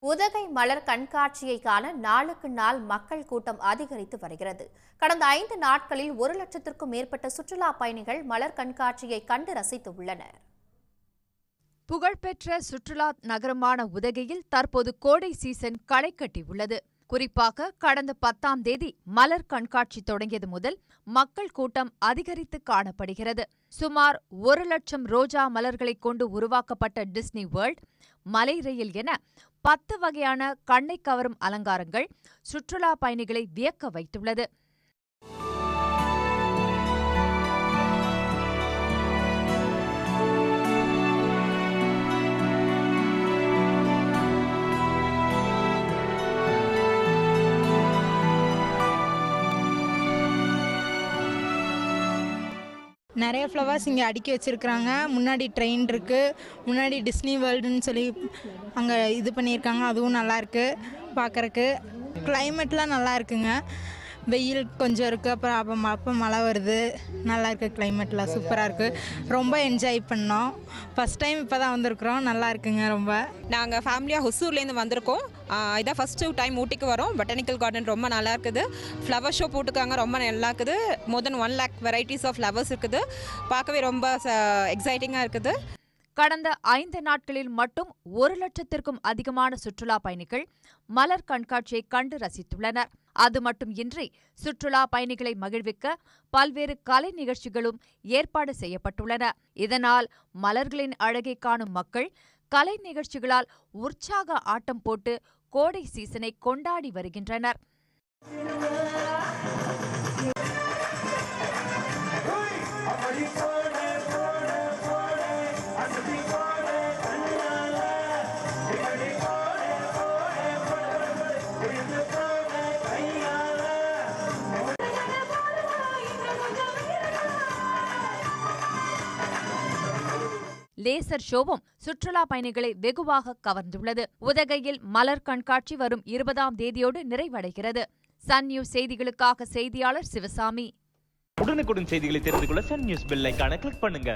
உதகை மலர் கண்காட்சியை காண நாளுக்கு நாள் மக்கள் கூட்டம் அதிகரித்து வருகிறது. கடந்த 5 நாட்களில் 1 லட்சத்திற்கும் மேற்பட்ட சுற்றுலா பயணிகள் மலர் கண்காட்சியை கண்டு ரசித்துள்ளனர். புகழ்பெற்ற சுற்றுலா நகரமான உதகையில் தற்போது கோடை சீசன் களை கட்டியுள்ளது. குறிப்பாக கடந்த 10ஆம் தேதி மலர் கண்காட்சி தொடங்கியது முதல் மக்கள் கூட்டம் அதிகரித்து காணப்படுகிறது. சுமார் 1 லட்சம் ரோஜா மலர்களை கொண்டு உருவாக்கப்பட்ட டிஸ்னி வேர்ல்ட், மலை ரயில் என 10 வகையான கண்ணை கவரும் அலங்காரங்கள் சுற்றுலா பயணிகளை வியக்க வைத்துள்ளது. நிறைய ஃப்ளவர்ஸ் இங்கே அடுக்கி வச்சுருக்குறாங்க. முன்னாடி ட்ரெயின் இருக்குது, முன்னாடி டிஸ்னி வேர்ல்டுன்னு சொல்லி அங்கே இது பண்ணியிருக்காங்க. அதுவும் நல்லாயிருக்கு பார்க்குறக்கு. கிளைமேட்லாம் நல்லா இருக்குங்க. வெயில் கொஞ்சம் இருக்குது, அப்போ மழை வருது. நல்லா இருக்குது, கிளைமேட்லாம் சூப்பராக இருக்குது. ரொம்ப என்ஜாய் பண்ணோம். ஃபஸ்ட் டைம் இப்போ தான் வந்திருக்கிறோம். நல்லா இருக்குங்க. ரொம்ப நாங்கள் ஃபேமிலியாக ஹொசூர்லேருந்து வந்திருக்கோம். இதான் ஃபஸ்ட்டு டைம் ஊட்டிக்கு வரோம். பொட்டானிக்கல் கார்டன் ரொம்ப நல்லா இருக்குது. ஃப்ளவர் ஷோ போட்டுருக்காங்க, ரொம்ப நல்லா இருக்குது. மோர் தென் 1 lakh வெரைட்டிஸ் ஆஃப் ஃப்ளவர்ஸ் இருக்குது. பார்க்கவே ரொம்ப எக்ஸைட்டிங்காக இருக்குது. கடந்த 5 நாட்களில் மட்டும் 1 லட்சத்திற்கும் அதிகமான சுற்றுலா பயணிகள் மலர் கண்காட்சியை கண்டு ரசித்துள்ளனர். அது மட்டுமின்றி சுற்றுலா பயணிகளை மகிழ்விக்க பல்வேறு கலை நிகழ்ச்சிகளும் ஏற்பாடு செய்யப்பட்டுள்ளன. இதனால் மலர்களின் அழகை காணும் மக்கள் கலை நிகழ்ச்சிகளால் உற்சாக ஆட்டம் போட்டு கோடை சீசனை கொண்டாடி வருகின்றனர். லேசர் ஷோவும் சுற்றுலா பயணிகளை வெகுவாக கவர்ந்துள்ளது. உதகையில் மலர் கண்காட்சி வரும் 20ஆம் தேதியோடு நிறைவடைகிறது. சன் நியூஸ் செய்திகளுக்காக செய்தியாளர் சிவசாமி. உடனுக்குடன் செய்திகளை தெரிந்து கொள்ள சன் நியூஸ் பெல் ஐகானை கிளிக் பண்ணுங்க.